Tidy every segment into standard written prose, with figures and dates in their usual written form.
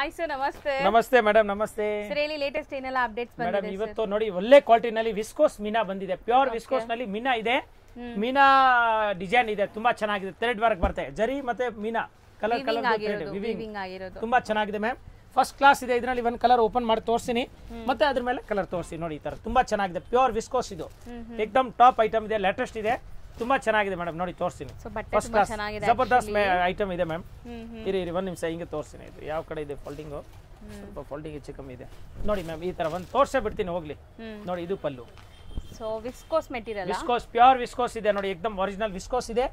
Hi sir, ನಮಸ್ತೆ. ನಮಸ್ತೆ madam, ನಮಸ್ತೆ ಸರ್, ಹೇಳಿ ಲೇಟೆಸ್ಟ್ ಏನೆಲ್ಲ ಅಪ್ಡೇಟ್ಸ್ ಬಂದಿದೆ? ಮೇಡಮ್, ಇವತ್ತು ನೋಡಿ ಒಳ್ಳೆ ಕ್ವಾಲಿಟಿನಲ್ಲಿ ವಿಸ್ಕೋಸ್ ಮೀನಾ ಬಂದಿದೆ. ಪ್ಯೂರ್ ವಿಸ್ಕೋಸ್ ನಲ್ಲಿ ಮೀನಾ ಇದೆ. ಮೀನಾ ಡಿಸೈನ್ ಇದೆ, ತುಂಬಾ ಚೆನ್ನಾಗಿದೆ. ಥ್ರೆಡ್ ವರ್ಕ್ ಬರುತ್ತೆ, ಜರಿ ಮತ್ತೆ ಮೀನಾ ಕಲರ್ ವಿವಿಂಗ್ ಆಗಿರೋದು ತುಂಬಾ ಚೆನ್ನಾಗಿದೆ ಮ್ಯಾಮ್. ಫಸ್ಟ್ ಕ್ಲಾಸ್ ಇದೆ. ಇದರಲ್ಲಿ ಒಂದು ಕಲರ್ ಓಪನ್ ಮಾಡಿ ತೋರಿಸ್ತೀನಿ, ಮತ್ತೆ ಅದ್ರ ಮೇಲೆ ಕಲರ್ ತೋರಿಸಿ. ನೋಡಿ, ಈ ತರ ತುಂಬಾ ಚೆನ್ನಾಗಿದೆ. ಪ್ಯೂರ್ ವಿಸ್ಕೋಸ್ ಇದು, ಏಕದಮ್ ಟಾಪ್ ಐಟಮ್ ಇದೆ, ಲೇಟೆಸ್ಟ್ ಇದೆ, ತುಂಬಾ ಚೆನ್ನಾಗಿದೆ ಮೇಡಮ್. ನೋಡಿ ತೋರಿಸ್ತೀನಿ. ಫಸ್ಟ್ ಕ್ಲಾಸ್ ಜಬರ್ದಸ್ತ್ ಐಟಮ್ ಇದೆ ಮ್ಯಾಮ್. ಇರಿ ಒಂದ್ ನಿಮಿಷ ಹಿಂಗೆ ತೋರಿಸ್ತೀನಿ. ಇದು ಯಾವ ಕಡೆ ಇದೆ ಫೋಲ್ಡಿಂಗು? ಸ್ವಲ್ಪ ಫೋಲ್ಡಿಂಗ್ ಹೆಚ್ಚು ಕಮ್ಮಿ ಇದೆ. ನೋಡಿ ಮ್ಯಾಮ್, ಈ ತರ ಒಂದು ತೋರ್ಸೇ ಬಿಡ್ತೀನಿ, ಹೋಗ್ಲಿ. ನೋಡಿ, ಇದು ಪಲ್ಲು. So viscose material, viscose pure viscose ಇದೆ ನೋಡಿ, ಏಕದಮ್ ಒರಿಜಿನಲ್ ವಿಸ್ಕೋಸ್ ಇದೆ.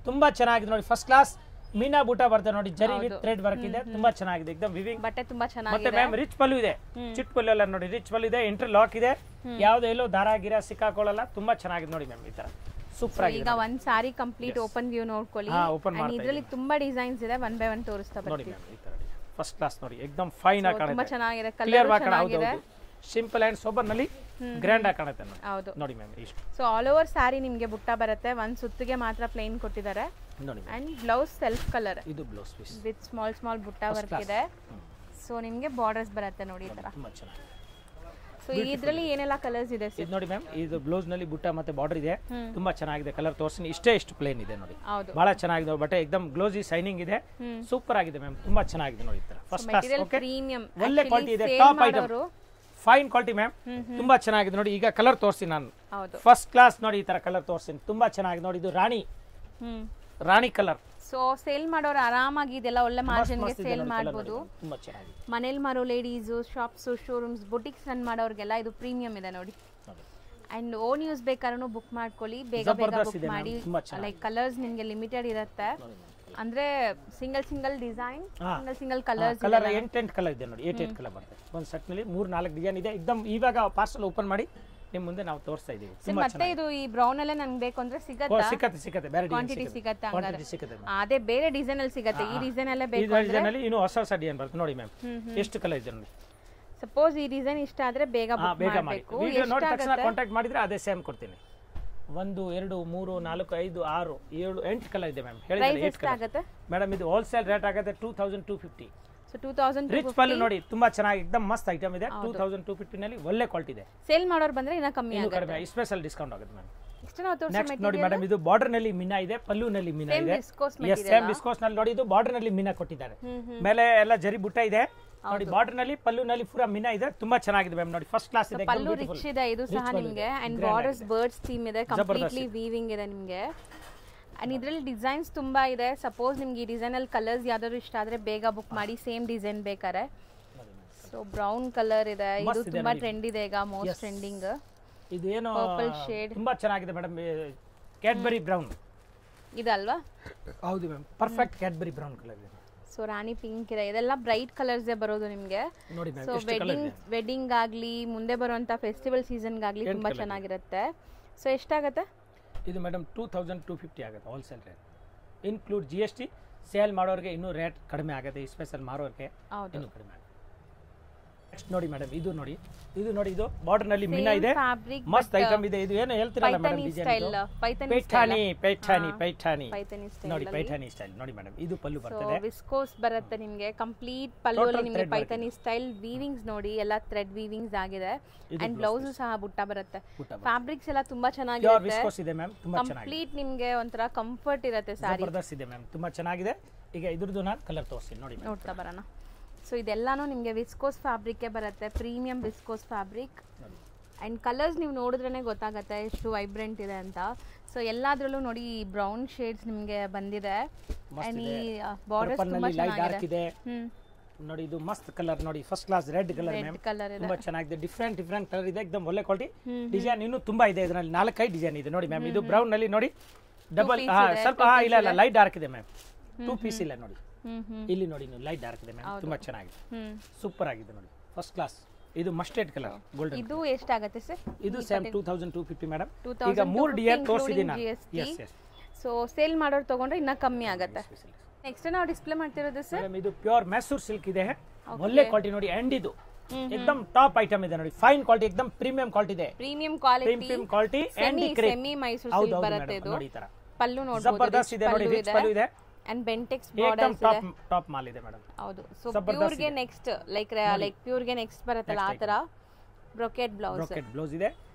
ತುಂಬಾ ಚೆನ್ನಾಗಿದೆ ನೋಡಿ. ಫಸ್ಟ್ ಕ್ಲಾಸ್ ಮೀನಾ ಬೂಟ ಬರುತ್ತೆ ನೋಡಿ, ಜರಿ ವಿತ್ ಥ್ರೆಡ್ ವರ್ಕ್ ಇದೆ, ತುಂಬಾ ಚೆನ್ನಾಗಿದೆ. ಏಕದಮ್ ವಿವಿಂಗ್ ಬಟ್ಟೆ ತುಂಬಾ ಚೆನ್ನಾಗಿದೆ. ಮತ್ತೆ ಮ್ಯಾಮ್ ರಿಚ್ ಪಲ್ಲು ಇದೆ, ಚಿಟ್ ಪಲ್ಲು ಎಲ್ಲ ನೋಡಿ, ರಿಚ್ ಪಲ್ಲು ಇದೆ, ಇಂಟರ್ ಲಾಕ್ ಇದೆ, ಯಾವ್ದು ಎಲ್ಲೋ ದಾರ ಗಿರ ಸಿಕ್ಕಾಕೊಳ್ಳಲ್ಲ. ತುಂಬಾ ಚೆನ್ನಾಗಿದೆ ನೋಡಿ ಮ್ಯಾಮ್. ಈ ತರ ಸೂಪರ್ ಆಗಿದೆ. ಈಗ ಒಂದ್ ಸಾರಿ ಕಂಪ್ಲೀಟ್ ಓಪನ್ ವ್ಯೂ ನೋಡ್ಕೊಳ್ಳಿ. ಇದರಲ್ಲಿ ತುಂಬಾ ಡಿಸೈನ್ಸ್ ಇದೆ, ಒನ್ ಬೈ ಒನ್ ತೋರಿಸ್ತಾ ಬರ್ತೀನಿ. ನೋಡಿ ಮ್ಯಾಮ್, ಈ ತರ ಫಸ್ಟ್ ಕ್ಲಾಸ್ ನೋಡಿ, ಏಕದಮ್ ಫೈನ್ ಆಗಿ ಕಾಣುತ್ತೆ. ತುಂಬಾ ಚೆನ್ನಾಗಿದೆ, ಕ್ಲಿಯರ್ ಕಲರ್ ಆಗಿ ಚೆನ್ನಾಗಿದೆ. ಸಿಂಪಲ್ ಅಂಡ್ ಸೋಬರ್ ನಲ್ಲಿ ಗ್ರ್ಯಾಂಡ್ ಆಗಿ ಕಾಣುತ್ತೆ ಹೌದು. ನೋಡಿ ಮ್ಯಾಮ್, ಇಷ್ಟು. ಸೊ ಆಲ್ ಓವರ್ ಸಾರಿ ನಿಮ್ಗೆ ಬುಟ್ಟ ಬರುತ್ತೆ, ಒಂದ್ ಸುತ್ತಿಗೆ ಮಾತ್ರ ಪ್ಲೇನ್ ಕೊಟ್ಟಿದ್ದಾರೆ. ನೋಡಿ ಅಂಡ್ ಬ್ಲೌಸ್ ಸೆಲ್ಫ್ ಕಲರ್, ಇದು ಬ್ಲೌಸ್ ಪೀಸ್ ವಿತ್ ಸ್ಮಾಲ್ ಬುಟ್ಟ ವರ್ಕ್ ಇದೆ. ಸೊ ನಿಮ್ಗೆ ಬಾರ್ಡರ್ಸ್ ಬರುತ್ತೆ ನೋಡಿ, ಈ ತರ. ತುಂಬಾ ಚೆನ್ನಾಗಿದೆ. ಸೊ ಇದರಲ್ಲಿ ಏನೆಲ್ಲ ಕಲರ್ಸ್ ಇದೆ ಸರ್? ಇದು ನೋಡಿ ಮ್ಯಾಮ್, ಇದು ಬ್ಲೌಸ್ ನಲ್ಲಿ ಬುಟ್ಟ ಮತ್ತೆ ಬಾರ್ಡರ್ ಇದೆ, ತುಂಬಾ ಚೆನ್ನಾಗಿದೆ. ಕಲರ್ ತೋರಿಸ್ತೀನಿ. ಇಷ್ಟು ಪ್ಲೇನ್ ಇದೆ ನೋಡಿ, ಹೌದು, ಬಹಳ ಚೆನ್ನಾಗಿದೆ. ಬಟ್ಟೆ ಏಕದಮ್ ಗ್ಲೋಸಿ ಶೈನಿಂಗ್ ಇದೆ, ಸೂಪರ್ ಆಗಿದೆ ಮ್ಯಾಮ್. ತುಂಬಾ ಚೆನ್ನಾಗಿದೆ ನೋಡಿ. ಈ ತರ ಫಸ್ಟ್ ಕ್ಲಾಸ್, ಓಕೆ, ಪ್ರೀಮಿಯಂ, ಒಳ್ಳೆ ಕ್ವಾಲಿಟಿ ಇದೆ, top item, fine quality ma'am. ತುಂಬಾ ಚೆನ್ನಾಗಿದೆ ನೋಡಿ. ಈಗ ಕಲರ್ ತೋರಿಸ್ತೀನಿ ನಾನು. ಫಸ್ಟ್ ಕ್ಲಾಸ್ ನೋಡಿ, ಈ ತರ ಕಲರ್ ತೋರಿಸ್ತೀನಿ, ತುಂಬಾ ಚೆನ್ನಾಗಿದೆ ನೋಡಿ. ಇದು ರಾಣಿ ಕಲರ್. ಸೊ ಸೇಲ್ ಮಾಡೋರು ಆರಾಮಾಗಿ ಇದೆಲ್ಲ ಒಳ್ಳೆ ಮಾರ್ಜಿನ್ ಗೆ ಸೇಲ್ ಮಾಡಬಹುದು. ತುಂಬಾ ಚೆನ್ನಾಗಿದೆ. ಮನೇಲಿ ಮಾರೋ ladies, shops, showrooms, boutiques run ಮಾಡೋರ್ಗೆಲ್ಲ ಇದು ಪ್ರೀಮಿಯಂ ಇದೆ ನೋಡಿ. ಅಂಡ್ ಓನ್ ಯೂಸ್ ಬೇಕಾದ್ರೂ ಬುಕ್ ಮಾಡ್ಕೊಳ್ಳಿ, ಬೇಗ ಬುಕ್ ಮಾಡಿ. ಲೈಕ್ ಕಲರ್ಸ್ ನಿಮ್ಗೆ ಲಿಮಿಟೆಡ್ ಇರುತ್ತೆ, ಅಂದ್ರೆ single design, single colours. Colour 8 colour ಇದೆ ನೋಡಿ, 8 ಕಲರ್ ಬರುತ್ತೆ ಒಂದು ಸೆಟ್ ನಲ್ಲಿ. 3-4 ಡಿಸೈನ್ ಇದೆ. ಏಕದಮ್ ಇವಾಗ ಪಾರ್ಸಲ್ ಓಪನ್ ಮಾಡಿ ನಿಮ್ ಮುಂದೆ ನಾವು ತೋರಿಸ್ತಾ ಇದೀವಿ. ಮತ್ತೆ ಇದು ಈ ಬ್ರೌನ್ ಅಲ್ಲೇ ನಂಗೆ ಬೇಕು ಅಂದ್ರೆ ಸಿಗುತ್ತೆ, ಬೇರೆ ಕ್ವಾಂಟಿಟಿ ಸಿಗುತ್ತೆ. ಸಿಗುತ್ತೆ, ಅದೇ ಬೇರೆ ಡಿಸೈನ್ ಅಲ್ಲಿ ಸಿಗುತ್ತೆ. ಈ ಡಿಸೈನ್ ಅಲ್ಲೇ ಬೇಕು ಅಂದ್ರೆ ಇನ್ನು ಹೊಸ ಡಿಸೈನ್ ಬರುತ್ತೆ ನೋಡಿ ಮ್ಯಾಮ್. ಎಷ್ಟು ಕಲರ್ ಇದೆ ನೋಡಿ. ಸಪೋಸ್ ಈ ಡಿಸೈನ್ ಇಷ್ಟ ಆದ್ರೆ ಬೇಗ ಮಾಡಬೇಕು. ವಿಡಿಯೋ ನೋಡಿ ತಕ್ಷಣ ಕಾಂಟ್ಯಾಕ್ಟ್ ಮಾಡಿದ್ರೆ ಅದೇ ಸೇಮ್ ಕೊಡ್ತೀನಿ. 1 2 3 4 5 6 7 8 ಕಲರ್ ಇದೆ ಮ್ಯಾಮ್. ಹೇಳಿದ್ರೆ ಮೇಡಮ್, ಇದು ಹೋಲ್ಸೇಲ್ ರೇಟ್ ಆಗುತ್ತೆ 2250. ಸೊ 2250 ರಿಚ್ ಪಲ್ಲು ನೋಡಿ, ತುಂಬಾ ಚೆನ್ನಾಗಿ ಏಕದಮ್ ಮಸ್ತ್ ಐಟಮ್ ಇದೆ. 2250 ನಲ್ಲಿ ಒಳ್ಳೆ ಕ್ವಾಲಿಟಿ ಇದೆ. ಸೇಲ್ ಮಾಡೋರು ಬಂದ್ರೆ ಇನ್ನ ಕಮ್ಮಿ ಆಗುತ್ತೆ, ಸ್ಪೆಷಲ್ ಡಿಸ್ಕೌಂಟ್ ಆಗುತ್ತೆ ಮ್ಯಾಮ್. ನೆಕ್ಸ್ಟ್ ನೋಡಿ ಮೇಡಮ್, ಇದು ಬಾರ್ಡರ್ ನಲ್ಲಿ ಮೀನಾ ಇದೆ, ಪಲ್ಲು ನಲ್ಲಿ ಮೀನಾ ಇದೆ. ಸೇಮ್ ವಿಸ್ಕೋಸ್ ನಲ್ಲಿ ನೋಡಿ, ಇದು ಬಾರ್ಡರ್ ನಲ್ಲಿ ಮೀನಾ ಕೊಟ್ಟಿದ್ದಾರೆ. ಮೇಲೆ ಎಲ್ಲ ಜರಿ ಬುಟ್ಟ ಇದೆ ನೋಡಿ. ಬಾರ್ಡರ್ ನಲ್ಲಿ ಪಲ್ಲು ನಲ್ಲಿ ಪೂರಾ ಮೀನಾ ಇದೆ, ತುಂಬಾ ಚೆನ್ನಾಗಿದೆ ಮ್ಯಾಮ್. ನೋಡಿ ಫಸ್ಟ್ ಕ್ಲಾಸ್ ಇದೆ, ಪಲ್ಲು ರಿಚ್ ಇದೆ ಇದು ಸಹ ನಿಮಗೆ. ಅಂಡ್ ಬಾರ್ಡರ್ಸ್ ಬರ್ಡ್ಸ್ ಥೀಮ್ ಇದೆ, ಕಂಪ್ಲೀಟ್ಲಿ ವೀವಿಂಗ್ ಇದೆ ನಿಮಗೆ. ಅಂಡ್ ಇದರಲ್ಲಿ ಡಿಸೈನ್ಸ್ ತುಂಬಾ ಇದೆ. ಸಪೋಸ್ ನಿಮ್ಗೆ ಈ ಡಿಸೈನ್ ಅಲ್ಲಿ ಕಲರ್ಸ್ ಯಾವ್ದಾದ್ರು ಇಷ್ಟ ಆದ್ರೆ ಬೇಗ ಬುಕ್ ಮಾಡಿ, ಸೇಮ್ ಡಿಸೈನ್ ಬೇಕಾರೆ. ಸೊ ಬ್ರೌನ್ ಕಲರ್ ಇದೆ, ಇದು ತುಂಬಾ ಟ್ರೆಂಡ್ ಇದೆ ಈಗ, ಮೋಸ್ಟ್ ಟ್ರೆಂಡಿಂಗ್. ಇದು ಏನು ಪರ್ಪಲ್ ಶೇಡ್, ತುಂಬಾ ಚೆನ್ನಾಗಿದೆ ಮೇಡಮ್. ಕ್ಯಾಡ್ಬರಿ ಬ್ರೌನ್ ಇದಲ್ವಾ? ಹೌದು ma'am, perfect Cadbury brown colour ಇದೆ. ಸೊ ರಾಣಿ ಪಿಂಕ್ ಇದೆ, ಇದೆಲ್ಲ ಬ್ರೈಟ್ ಕಲರ್ಸ್ ಬರೋದು ನಿಮಗೆ. ಸೊ ವೆಡ್ಡಿಂಗ್ ಆಗ್ಲಿ, ಮುಂದೆ ಬರುವಂತ ಫೆಸ್ಟಿವಲ್ ಸೀಸನ್ ಗಾಗ್ಲಿ ತುಂಬಾ ಚೆನ್ನಾಗಿರುತ್ತೆ. ಸೊ ಎಷ್ಟಾಗತ್ತೆ ಇದು ಮೇಡಮ್? 2250 ಆಗುತ್ತೆ wholesale rate, include GST. Sale ಮಾಡೋರಿಗೆ ಇನ್ನೂ ರೇಟ್ ಕಡಿಮೆ ಆಗುತ್ತೆ, ಸ್ಪೆಷಲ್ ಮಾರೋರಿಗೆ ಇನ್ನೂ ಕಡಿಮೆ ಆಗುತ್ತೆ. ನೆಕ್ಸ್ಟ್ ನೋಡಿ ಮೇಡಮ್, ಇದು ನೋಡಿ, ಇದು ಬಾರ್ಡರ್ ನಲ್ಲಿ ಮೀನಾ ಇದೆ, ಮಸ್ತ್ ಐಟಮ್ ಇದೆ. ಇದು ಏನು ಹೇಳ್ತಿರಲ್ಲ ಮೇಡಮ್, ಪೈಠಾನಿ ನೋಡಿ, ಪೈಠಾನಿ ಸ್ಟೈಲ್ ನೋಡಿ ಮೇಡಮ್. ಇದು ಪಲ್ಲು ಬರ್ತದೆ, ವಿಸ್ಕೋಸ್ ಬರುತ್ತೆ ನಿಮಗೆ. ಕಂಪ್ಲೀಟ್ ಪಲ್ಲು ಅಲ್ಲಿ ನಿಮಗೆ ಪೈಠಾನಿ ಸ್ಟೈಲ್ ವೀವಿಂಗ್ಸ್ ನೋಡಿ, ಎಲ್ಲ ಥ್ರೆಡ್ ವೀವಿಂಗ್ಸ್ ಆಗಿದೆ. ಅಂಡ್ ಬ್ಲೌಸ್ ಸಹ ಬುಟ್ಟ ಬರುತ್ತೆ. ಫ್ಯಾಬ್ರಿಕ್ಸ್ ಎಲ್ಲ ತುಂಬಾ ಚೆನ್ನಾಗಿರುತ್ತೆ, ಕಂಪ್ಲೀಟ್ ನಿಮಗೆ ಒಂಥರ ಕಂಫರ್ಟ್ ಇರುತ್ತೆ. ಸಾರಿ ಜಬರ್ದಸ್ತ್ ಇದೆ ಮ್ಯಾಮ್, ತುಂಬಾ ಚೆನ್ನಾಗಿದೆ. ಈಗ ಇದ್ರದ್ದು ನಾನು ಕಲರ್ ತೋರಿಸ್ತೀನಿ ನೋಡಿ, ನೋಡ್ತಾ ಬರೋಣ. ಸೊ ಇದೆಲ್ಲಾನು ನಿಮಗೆ ವಿಸ್ಕೋಸ್ ಫ್ಯಾಬ್ರಿಕ್ ಬರುತ್ತೆ, premium viscose fabric. And colours ನೀವು ನೋಡಿದ್ರೇನೆ ಗೊತ್ತಾಗುತ್ತೆ ಎಷ್ಟು ವೈಬ್ರೆಂಟ್ ಇದೆ ಅಂತ. ಸೊ ಎಲ್ಲಾದ್ರಲ್ಲೂ ನೋಡಿ ಬ್ರೌನ್ ಶೇಡ್ಸ್ ನಿಮಗೆ ಬಂದಿದೆ. ಅಂಡ್ ಈ ಬಾರ್ಡರ್ಸ್ ತುಂಬಾ ಚೆನ್ನಾಗಿದೆ ನೋಡಿ. ಇದು ಮಸ್ತ್ ಕಲರ್ ನೋಡಿ, first class red colour ma'am, ತುಂಬಾ ಚೆನ್ನಾಗಿದೆ. ಡಿಫ್ರೆಂಟ್ ಕಲರ್ ಇದೆ, ಏಕದಮ್ ಒಳ್ಳೆ ಕ್ವಾಲಿಟಿ. ಡಿಸೈನ್ ಇನ್ನೂ ತುಂಬಾ ಇದೆ, ಇದರಲ್ಲಿ 4-5 ಡಿಸೈನ್ ಇದೆ ನೋಡಿ ಮ್ಯಾಮ್. ಇದು ಬ್ರೌನ್ ನಲ್ಲಿ ನೋಡಿ, ಡಬಲ್ ಸ್ವಲ್ಪ ಇಲ್ಲ ಲೈಟ್ ಡಾರ್ಕ್ ಇದೆ ಮ್ಯಾಮ್. 2 ಪೀಸ್ ಇಲ್ಲ ನೋಡಿ, ಇಲ್ಲಿ ನೋಡಿ ಲೈಟ್ ಡಾರ್ಕ್ ಇದೆ ಮ್ಯಾಮ್, ತುಂಬಾ ಚೆನ್ನಾಗಿದೆ, ಸೂಪರ್ ಆಗಿದೆ ನೋಡಿ, ಫಸ್ಟ್ ಕ್ಲಾಸ್. ಇದು ಮಸ್ಟರ್ಡ್ ಕಲರ್ ಗೋಲ್ಡನ್. ಇದು ಎಷ್ಟಾಗುತ್ತೆ ಸರ್? ಇದು ಸೇಮ್ 2250 ಮೇಡಮ್. ಈಗ 3 ಡಿಸೈನ್ ತೋರಿಸಿದ್ದೀನಿ ನಾನು. ಎಸ್. ಸೊ ಸೇಲ್ ಮಾಡೋರು ತಗೊಂಡ್ರೆ ಇನ್ನ ಕಮ್ಮಿ ಆಗುತ್ತೆ. ನೆಕ್ಸ್ಟ್ ನಾವು ಡಿಸ್ಪ್ಲೇ ಮಾಡ್ತಿರೋದು ಸರ್, ಇದು ಪ್ಯೂರ್ ಮೈಸೂರ್ ಸಿಲ್ಕ್ ಇದೆ, ಒಳ್ಳೆ ಕ್ವಾಲಿಟಿ ನೋಡಿ. ಅಂಡ್ ಇದು ಏಕದಮ್ ಟಾಪ್ ಐಟಮ್ ಇದೆ ನೋಡಿ, ಫೈನ್ ಕ್ವಾಲಿಟಿ, ಏಕದಮ್ ಪ್ರೀಮಿಯಂ ಕ್ವಾಲಿಟಿ ಇದೆ. Premium quality and semi Mysore silk ಬರುತ್ತೆ ಇದು. ನೋಡಿ ಈ ತರ ಪಲ್ಲು ನೋಡಬಹುದು, ಜಬರ್ದಸ್ತ್ ಇದೆ ನೋಡಿ, ರಿಚ್ ಪಲ್ಲು ಇದೆ. ಅಂಡ್ ಬೆಂಟೆಕ್ಸ್ ಏಕದಮ್ ಬಾರ್ಡರ್ಸ್ ಇದೆ. ಟಾಪ್ ಮಾಲ್ ಇದೆ ಮೇಡಮ್. ಹೌದು. ಸೊ ಪ್ಯೂರ್ ಗೆ ನೆಕ್ಸ್ಟ್ ಲೈಕ್ ಪ್ಯೂರ್ ಗೆ ನೆಕ್ಸ್ಟ್ ಬರುತ್ತಲ್ಲ ಆ ತರ ಬ್ರೊಕೆಟ್ ಬ್ಲೌಸ್ ಇದೆ.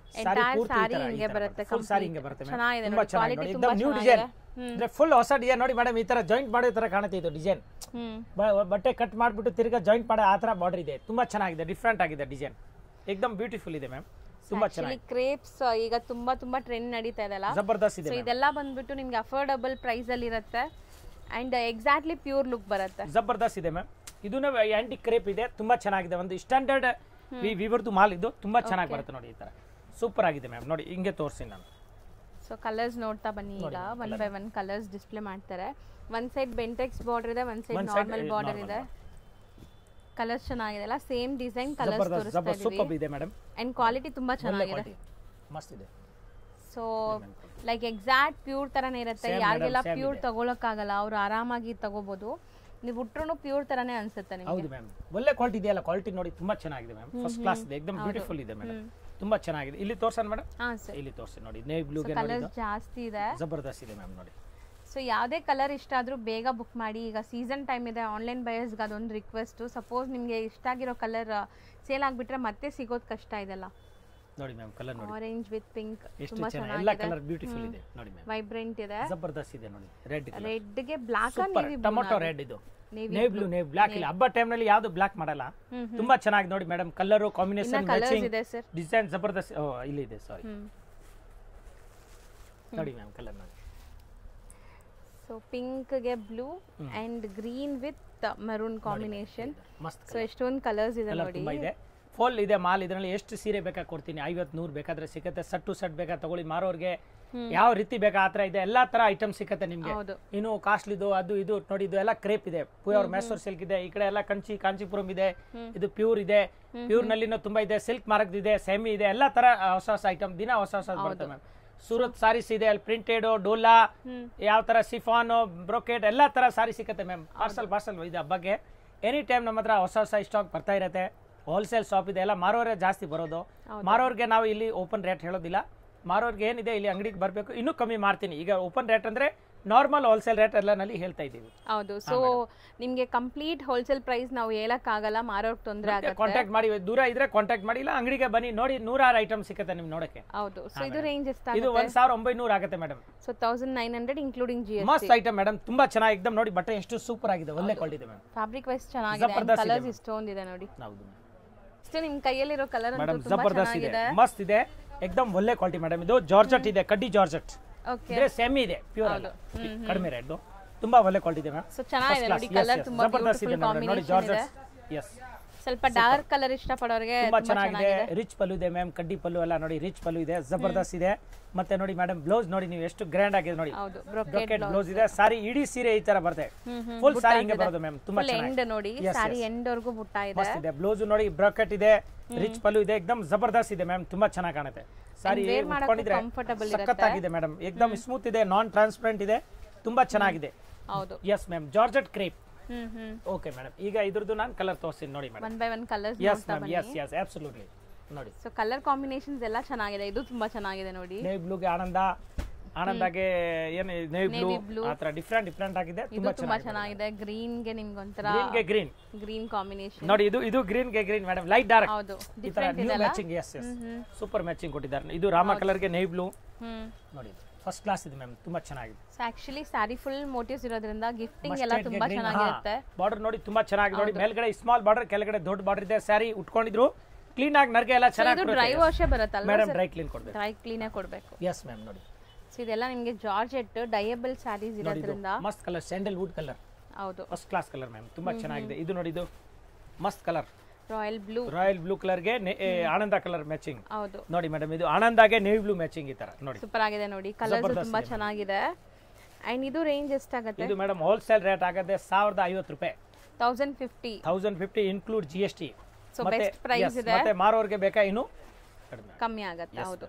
ಸಾರಿ ಪೂರ್ತಿ ಹಿಂಗೆ ಬರುತ್ತೆ. ಫುಲ್ ಸಾರಿ ಹಿಂಗೆ ಬರುತ್ತೆ ಮೇಡಮ್. ಚೆನ್ನಾಗಿದೆ ತುಂಬಾ ನೋಡಿ, ಚೆನ್ನಾಗಿದೆ ಕ್ವಾಲಿಟಿ ನೋಡಿ. ತುಂಬಾ एकदम ನ್ಯೂ ಚೆನ್ನಾಗಿದೆ. ಡಿಸೈನ್ ಅಂದ್ರೆ ಫುಲ್ ಹೊಸ ಡಿಸೈನ್ ನೋಡಿ ಮೇಡಮ್. ಈ ತರ ಜಾಯಿಂಟ್ ಮಾಡೋ ತರ ಕಾಣುತ್ತೆ ಇದು ಡಿಸೈನ್. ಬಟ್ಟೆ ಕಟ್ ಮಾಡ್ಬಿಟ್ಟು ತಿರ್ಗಾ ಜಾಯಿಂಟ್ ಮಾಡೋ ಆ ತರ ಬಾರ್ಡರ್ ಇದೆ. ತುಂಬಾ ಚೆನ್ನಾಗಿದೆ, ಡಿಫ್ರೆಂಟ್ ಆಗಿದೆ ಡಿಸೈನ್. एकदम ಬ್ಯೂಟಿಫುಲ್ ಇದೆ ಮ್ಯಾಮ್. ತುಂಬಾ ಚೆನ್ನಾಗಿದೆ. ಕ್ರೇಪ್ಸ್ ಈಗ ತುಂಬಾ ಟ್ರೆಂಡ್ ನಡೀತಾ ಇದೆಲ್ಲ. ಜಬರ್ದಸ್ತ್ ಇದೆ. ಸೊ ಇದೆಲ್ಲ ಬಂದ್ಬಿಟ್ಟು ನಿಮ್ಗೆ ಅಫೋರ್ಡಬಲ್ ಪ್ರೈಸ್ ಅಲ್ಲಿ ಇರುತ್ತೆ ಅಂಡ್ ಎಕ್ಸಾಕ್ಟ್ಲಿ ಪ್ಯೂರ್ ಲುಕ್ ಬರುತ್ತೆ. ಜಬರ್ದಸ್ತ್ ಇದೆ ಮ್ಯಾಮ್. ಇದೂನು ಆಂಟಿ ಕ್ರೇಪ್ ಇದೆ, ತುಂಬಾ ಚೆನ್ನಾಗಿದೆ. ಒಂದು ಸ್ಟ್ಯಾಂಡರ್ಡ್ ವಿವರ್ದು ಮಾಲ್ ಇದು, ತುಂಬಾ ಚೆನ್ನಾಗಿ ಬರುತ್ತೆ ನೋಡಿ. ಈ ತರ ಸೂಪರ್ ಆಗಿದೆ ಮ್ಯಾಮ್. ನೋಡಿ ಹಿಂಗೆ ತೋರಿಸ್ತೀನಿ ನಾನು. ಸೊ ಕಲರ್ಸ್ ನೋಡ್ತಾ ಬನ್ನಿ. ಈಗ 1 by 1 ಕಲರ್ಸ್ ಡಿಸ್ಪ್ಲೇ ಮಾಡ್ತಾರೆ. ಒನ್ ಸೈಡ್ ಬೆಂಟೆಕ್ಸ್ ಬಾರ್ಡರ್ ಇದೆ, ಒನ್ ಸೈಡ್ ನಾರ್ಮಲ್ ಬಾರ್ಡರ್ ಇದೆ. ಕಲರ್ಸ್ ಚೆನ್ನಾಗಿದೆ ಅಲ್ಲ, ಸೇಮ್ ಡಿಸೈನ್ ಕಲರ್ಸ್ ತೋರಿಸ್ತಾ ಸೂಪರ್ ಇದೆ ಮೇಡಮ್. ಅಂಡ್ ಕ್ವಾಲಿಟಿ ತುಂಬಾ ಚೆನ್ನಾಗಿದೆ, ಮಸ್ತ್ ಇದೆ. ಸೊ ಲೈಕ್ ಎಕ್ಸಾಕ್ಟ್ ಪ್ಯೂರ್ ತರನೇ ಇರುತ್ತೆ. ಯಾರಿಗೆಲ್ಲ ಪ್ಯೂರ್ ತಗೊಳಕ್ಕಾಗಲ್ಲ ಅವ್ರು ಆರಾಮಾಗಿ ತಗೋಬಹುದು. ನೀವು ಉಟ್ರು ಪ್ಯೂರ್ ತರನೇ ಅನ್ಸುತ್ತೆ ನಿಮಗೆ. ಹೌದು ಮ್ಯಾಮ್. ಒಳ್ಳೆ ಕ್ವಾಲಿಟಿ ಇದೆಯಲ್ಲ, ಕ್ವಾಲಿಟಿ ನೋಡಿ ತುಂಬಾ ಚೆನ್ನಾಗಿದೆ ಮ್ಯಾಮ್. ಫಸ್ಟ್ ಕ್ಲಾಸ್ ಇದೆ, एकदम ಬ್ಯೂಟಿಫುಲ್ ಇದೆ ಮೇಡಮ್. ತುಂಬಾ ಚೆನ್ನಾಗಿದೆ. ಇಲ್ಲಿ ತೋರ್ಸೋಣ ಮೇಡಮ್. ಹಾ ಸರ್, ಇಲ್ಲಿ ತೋರಿಸಿ ನೋಡಿ. ನೇವಿ ಬ್ಲೂ ಗೆ ನೋಡಿ, ಕಲರ್ಸ್ ಜಾಸ್ತಿ ಇದೆ, ಜಬರ್ದಸ್ತ್ ಇದೆ ಮ್ಯಾಮ್ ನೋಡಿ. ಸೊ ಯಾವುದೇ ಕಲರ್ ಇಷ್ಟ ಆದ್ರೂ ಬೇಗ ಬುಕ್ ಮಾಡಿ. ಈಗ ಸೀಸನ್ ಟೈಮ್ ಇದೆ, ಆನ್ಲೈನ್ ಬಯರ್ಸ್ಗೆ ಅದೊಂದು ರಿಕ್ವೆಸ್ಟ್. ಸಪೋಸ್ ನಿಮಗೆ ಇಷ್ಟ ಆಗಿರೋ ಕಲರ್ ಸೇಲ್ ಆಗಿಬಿಟ್ರೆ ಮತ್ತೆ ಸಿಗೋದು ಕಷ್ಟ ಇದೆಲ್ಲ. ನೋಡಿ ಮ್ಯಾಮ್ ಕಲರ್ ನೋಡಿ, ಆರೆಂಜ್ ವಿತ್ ಪಿಂಕ್ ಎಷ್ಟು ತುಂಬಾ ಚೆನ್ನಾಗಿದೆ. ಎಲ್ಲ ಕಲರ್ ಬ್ಯೂಟಿಫುಲ್ ಇದೆ ನೋಡಿ ಮ್ಯಾಮ್. ವೈಬ್ರೆಂಟ್ ಇದೆ, ಜಬರ್ದಸ್ತ್ ಇದೆ ನೋಡಿ. ರೆಡ್ ಗೆ ಬ್ಲಾಕ್ ನೇವಿ ಟೊಮೆಟೊ ರೆಡ್ ಇದು. ನೇವಿ ಬ್ಲೂ, ನೇವಿ ಬ್ಲಾಕ್ ಇಲ್ಲ. ಹಬ್ಬ ಟೈಮ್ ನಲ್ಲಿ ಯಾವ್ದು ಬ್ಲಾಕ್ ಮಾಡಲ್ಲ. ತುಂಬಾ ಚೆನ್ನಾಗಿದೆ ನೋಡಿ ಮೇಡಮ್. ಕಲರ್ ಕಾಂಬಿನೇಷನ್ ಮ್ಯಾಚಿಂಗ್ ಇದೆ ಸರ್. ಡಿಸೈನ್ ಜಬರ್ದಸ್ತ್. ಇಲ್ಲಿ ಇದೆ, ಸಾರಿ ನೋಡಿ ಮ್ಯಾಮ್ ಕಲರ್ ನೋಡಿ. ಸೊ ಪಿಂಕ್ ಗೆ blue and green with maroon combination. ಮಸ್ತ್. ಸೊ ಎಷ್ಟೊಂದು ಕಲರ್ಸ್ ಇದೆ ನೋಡಿ. ತುಂಬಾ ಇದೆ. ಫುಲ್ ಇದೆ ಮಾಲ್. ಇದರಲ್ಲಿ ಎಷ್ಟು ಸೀರೆ ಬೇಕಾ ಕೊಡ್ತೀನಿ. 50-100 ಬೇಕಾದ್ರೆ ಸಿಗುತ್ತೆ. ಸೆಟ್ ಬೇಕಾ ತಗೊಳ್ಳಿ. ಮಾರೋರ್ಗೆ ಯಾವ ರೀತಿ ಬೇಕಾ ಆತರ ಇದೆ. ಎಲ್ಲಾ ತರ ಐಟಮ್ ಸಿಗುತ್ತೆ ನಿಮ್ಗೆ. ಇನ್ನು ಕಾಸ್ಟ್ಲಿದು ಅದು ಇದು ನೋಡಿ. ಇದು ಎಲ್ಲ ಕ್ರೇಪ್ ಇದೆ, ಪ್ಯೂರ್ ಮೈಸೂರ್ ಸಿಲ್ಕ್ ಇದೆ. ಈ ಕಡೆ ಎಲ್ಲ ಕಾಂಚೀಪುರಂ ಇದೆ. ಇದು ಪ್ಯೂರ್ ಇದೆ. ಪ್ಯೂರ್ ನಲ್ಲಿನೂ ತುಂಬಾ ಇದೆ. ಸಿಲ್ಕ್ ಮಾರ್ಕ್ ಇದೆ, ಸೆಮಿ ಇದೆ. ಎಲ್ಲಾ ತರ ಹೊಸ ಐಟಮ್ ದಿನ ಹೊಸ ಬರುತ್ತೆ ಮ್ಯಾಮ್. ಸೂರತ್ ಸಾರೀಸ್ ಇದೆ, ಅಲ್ಲಿ ಪ್ರಿಂಟೆಡ್, ಡೋಲಾ, ಯಾವ ತರ ಸಿಫಾನ್, ಬ್ರೋಕೆಟ್ ಎಲ್ಲಾ ತರ ಸಾರಿ ಸಿಗುತ್ತೆ ಮ್ಯಾಮ್. ಪಾರ್ಸಲ್ ಇದೆ ಹಬ್ಬಕ್ಕೆ. ಎನಿ ಟೈಮ್ ನಮ್ಮ ಹತ್ರ ಹೊಸ ಸ್ಟಾಕ್ ಬರ್ತಾ ಇರುತ್ತೆ. ಹೋಲ್ಸೇಲ್ ಶಾಪ್ ಇದೆ, ಎಲ್ಲ ಮಾರೋರೇ ಜಾಸ್ತಿ ಬರೋದು. ಮಾರೋರ್ಗೆ ನಾವು ಇಲ್ಲಿ ಓಪನ್ ರೇಟ್ ಹೇಳೋದಿಲ್ಲ. ಮಾರೋರ್ಗೆ ಏನಿದೆ ಇಲ್ಲಿ ಅಂಗಡಿಗೆ ಬರಬೇಕು, ಇನ್ನೂ ಕಮ್ಮಿ ಮಾಡ್ತೀನಿ. ಈಗ ಓಪನ್ ರೇಟ್ ಅಂದ್ರೆ ನಾರ್ಮಲ್ ಹೋಲ್ಸೇಲ್ ರೇಟ್ ಎಲ್ಲ ನಲ್ಲಿ ಹೇಳ್ತಾ ಇದ್ದೀವಿ. ಹೌದು. ಸೊ ನಿಮಗೆ ಕಂಪ್ಲೀಟ್ ಹೋಲ್ಸೇಲ್ ಪ್ರೈಸ್ ನಾವು ಹೇಳಕ್ಕಾಗಲ್ಲ, ಮಾರೋರ್ಗೆ ತೊಂದರೆ ಆಗುತ್ತೆ. ಕಾಂಟ್ಯಾಕ್ಟ್ ಮಾಡಿ, ದೂರ ಇದ್ರೆ ಕಾಂಟ್ಯಾಕ್ಟ್ ಮಾಡಿ, ಇಲ್ಲ ಅಂಗಡಿಗೆ ಬನ್ನಿ ನೋಡಿ. 106 ಐಟಮ್ ಸಿಗುತ್ತೆ ನಿಮ್ಗೆ ನೋಡಕ್ಕೆ. ಹೌದು. ಸೊ ಇದು ರೇಂಜ್ ಎಷ್ಟಾಗುತ್ತೆ? ಇದು 1900 ಆಗುತ್ತೆ ಮೇಡಮ್. So 1900 including GST. ಮಸ್ತ್ ಐಟಮ್ ಮೇಡಮ್, ತುಂಬಾ ಚೆನ್ನಾಗಿ एकदम ನೋಡಿ. ಬಟ್ಟೆ ಎಷ್ಟು ಸೂಪರ್ ಆಗಿದೆ, ಒಳ್ಳೆ ಕ್ವಾಲಿಟಿ ಇದೆ ಮೇಡಮ್. ಫ್ಯಾಬ್ರಿಕ್ ವೈಸ್ ಚೆನ್ನಾಗಿದೆ, ಕಲರ್ಸ್ ಇಷ್ಟೊಂದು ಇದೆ ನೋಡಿ. ಹೌದು ಇಷ್ಟು ನಿಮ್ ಕೈಯಲ್ಲಿರೋ ಕಲರ್ ಮೇಡಮ್ ಜಬರ್ದಸ್ತ್ ಇದೆ, ಮಸ್ತ್ ಇದೆ, एकदम ಒಳ್ಳೆ ಕ್ವಾಲಿಟಿ ಮೇಡಮ್. ಇದು ಜಾರ್ಜೆಟ್ ಇದೆ, ಕಡ್ಡಿ ಜಾರ್ಜೆಟ್. ಓಕೆ, ಅಂದ್ರೆ ಸೆಮಿ ಇದೆ, ಪ್ಯೂರ್ ಅಲ್ಲ, ಕಡಿಮೆ ರೇಟ್. ತುಂಬಾ ಒಳ್ಳೆ ಕ್ವಾಲಿಟಿ ಇದೆ ಮ್ಯಾಮ್. ಸೊ ಚೆನ್ನಾಗಿದೆ ನೋಡಿ. ಕಲರ್ ತುಂಬಾ ಬ್ಯೂಟಿಫುಲ್ ಕಾಂಬಿನೇಷನ್ ಇದೆ. ಯಸ್, ಸ್ವಲ್ಪ ಡಾರ್ಕ್ ಕಲರ್ ಇಷ್ಟಪಡೋರಿಗೆ ತುಂಬಾ ಚೆನ್ನಾಗಿದೆ. ರಿಚ್ ಪಲ್ಲು ಇದೆ ಮ್ಯಾಮ್. ಕಡ್ಡಿ ಪಲ್ಲು ಎಲ್ಲ ನೋಡಿ, ರಿಚ್ ಪಲ್ಲು ಇದೆ, ಜಬರ್ದಸ್ತ್ ಇದೆ. ಮತ್ತೆ ನೋಡಿ ಮೇಡಮ್ ಬ್ಲೌಸ್ ನೋಡಿ ನೀವು ಎಷ್ಟು ಗ್ರ್ಯಾಂಡ್ ಆಗಿದೆ ನೋಡಿ. ಬ್ರೋಕೆಟ್ ಬ್ಲೌಸ್ ಇದೆ. ಸಾರಿ ಇಡೀ ಸೀರೆ ಈ ತರ ಬರುತ್ತೆ. ಫುಲ್ ಸಾರಿ ಹಿಂಗೆ ಬರೋದು ಮ್ಯಾಮ್. ತುಂಬಾ ಚೆನ್ನಾಗಿದೆ ನೋಡಿ. ಸಾರಿ ಎಂಡ್ ವರ್ಗೂ ಬುಟ್ಟ ಇದೆ, ಮಸ್ತ್ ಇದೆ. ಬ್ಲೌಸ್ ನೋಡಿ, ಬ್ರೋಕೆಟ್ ಇದೆ, ರಿಚ್ ಪಲ್ಲು ಇದೆ, एकदम ಜಬರ್ದಸ್ತ್ ಇದೆ ಮ್ಯಾಮ್. ತುಂಬಾ ಚೆನ್ನಾಗಿ ಕಾಣುತ್ತೆ. ಸಾರಿ ಉಟ್ಕೊಂಡಿದ್ರೆ ಸಖತ್ತಾಗಿದೆ ಮೇಡಮ್. एकदम ಸ್ಮೂತ್ ಇದೆ, ನಾನ್ ಟ್ರಾನ್ಸ್ಪರೆಂಟ್ ಇದೆ, ತುಂಬಾ ಚೆನ್ನಾಗಿದೆ. ಹೌದು. Yes ma'am, georgette crepe. Okay madam, ಈಗ ಇದ್ರದ್ದು ನಾನು ಕಲರ್ ತೋರಿಸ್ತೀನಿ ನೋಡಿ madam. 1 by 1 colours yes ma'am, yes yes absolutely ನೋಡಿ. ಸೊ ಕಲರ್ ಕಾಂಬಿನೇಷನ್ಸ್ ಎಲ್ಲ ಚೆನ್ನಾಗಿದೆ. ಇದು ತುಂಬಾ ಚೆನ್ನಾಗಿದೆ ನೋಡಿ. ನೇವಿ ಬ್ಲೂಗೆ ಆನಂದಾಗೆ ಏನು ನೇವಿ ಬ್ಲೂ ಆತರ ಡಿಫರೆಂಟ್ ಆಗಿದೆ. ತುಂಬಾ ಚೆನ್ನಾಗಿದೆ. ಗ್ರೀನ್ ಗೆ ನಿಮ್ಗೆ ಒಂಥರ ಗ್ರೀನ್ ಕಾಂಬಿನೇಷನ್ ನೋಡಿ. ಇದು ಗ್ರೀನ್ ಗೆ ಗ್ರೀನ್ ಮೇಡಮ್, ಲೈಟ್ ಡಾರ್ಕ್. ಹೌದು, ಈ ತರ new matching. Yes yes, super matching ಕೊಟ್ಟಿದ್ದಾರೆ. ಇದು ರಾಮ ಕಲರ್ ಗೆ ನೇವಿ ಬ್ಲೂ ನೋಡಿ, ಫಸ್ಟ್ ಕ್ಲಾಸ್ ಇದೆ ಮ್ಯಾಮ್. ತುಂಬಾ ಚೆನ್ನಾಗಿದೆ. So actually sari full motifs ಇರೋದ್ರಿಂದ ಗಿಫ್ಟಿಂಗ್ ಎಲ್ಲ ತುಂಬಾ ಚೆನ್ನಾಗಿರುತ್ತೆ. ಬಾರ್ಡರ್ ನೋಡಿ ತುಂಬಾ ಚೆನ್ನಾಗಿದೆ ನೋಡಿ. ಮೇಲ್ಗಡೆ ಸ್ಮಾಲ್ ಬಾರ್ಡರ್, ಕೆಳಗಡೆ ದೊಡ್ಡ ಬಾರ್ಡರ್ ಇದೆ. ಸ್ಯಾರಿ ಉಟ್ಕೊಂಡಿದ್ರು ಕ್ಲೀನ್ ಆಗಿ ನರ್ಗೆ ಎಲ್ಲ ಚೆನ್ನಾಗಿ ಡ್ರೈ ವಾಶ್ ಬರುತ್ತಲ್ಲ ಮೇಡಮ್, ಡ್ರೈ ಕ್ಲೀನ್ ಕೊಡ್ಬೇಕು. ಡ್ರೈ ಕ್ಲೀನ್ ಆಗಿ ಕೊಡಬೇಕು. ಯಸ್ ಮ್ಯಾಮ್ ನೋಡಿ. ಸೊ ಇದೆಲ್ಲ ನಿಮಗೆ ಜಾರ್ಜೆಟ್ ಡಯಬಲ್ ಸ್ಯಾರೀಸ್ ಇರೋದ್ರಿಂದ ಮಸ್ತ್ ಕಲರ್, ಸ್ಯಾಂಡಲ್ ವುಡ್ ಕಲರ್. ಹೌದು, ಫಸ್ಟ್ ಕ್ಲಾಸ್ ಕಲರ್ ಮ್ಯಾಮ್. ತುಂಬಾ ಚೆನ್ನಾಗಿದೆ. ಇದು ನೋಡಿ, ಇದು ಮಸ್ತ್ ಕಲರ್, ರಾಯಲ್ ಬ್ಲೂ ಕಲರ್ ಗೆ ಆನಂದ ಕಲರ್ ಮ್ಯಾಚಿಂಗ್. ಹೌದು ನೋಡಿ ಮೇಡಮ್, ಇದು ಆನಂದಾಗೆ ನೇವಿ ಬ್ಲೂ ಮ್ಯಾಚಿಂಗ್. ಈ ತರ ನೋಡಿ, ಸೂಪರ್ ಆಗಿದೆ ನೋಡಿ. ಕಲರ್ಸ್ ತುಂಬಾ ಚೆನ್ನಾಗಿದೆ. ಅಂಡ್ ಇದು ರೇಂಜ್ ಎಷ್ಟಾಗುತ್ತೆ? ಇದು ಮೇಡಮ್ ಹೋಲ್ಸೇಲ್ ರೇಟ್ ಆಗುತ್ತೆ 1050 ರೂಪಾಯಿ. 1050 include GST. So best price ಇದೆ. ಮತ್ತೆ ಮಾರೋರ್ಗೆ ಬೇಕಾ ಇನ್ನು ಕಮ್ಮಿ ಆಗುತ್ತೆ. ಹೌದು,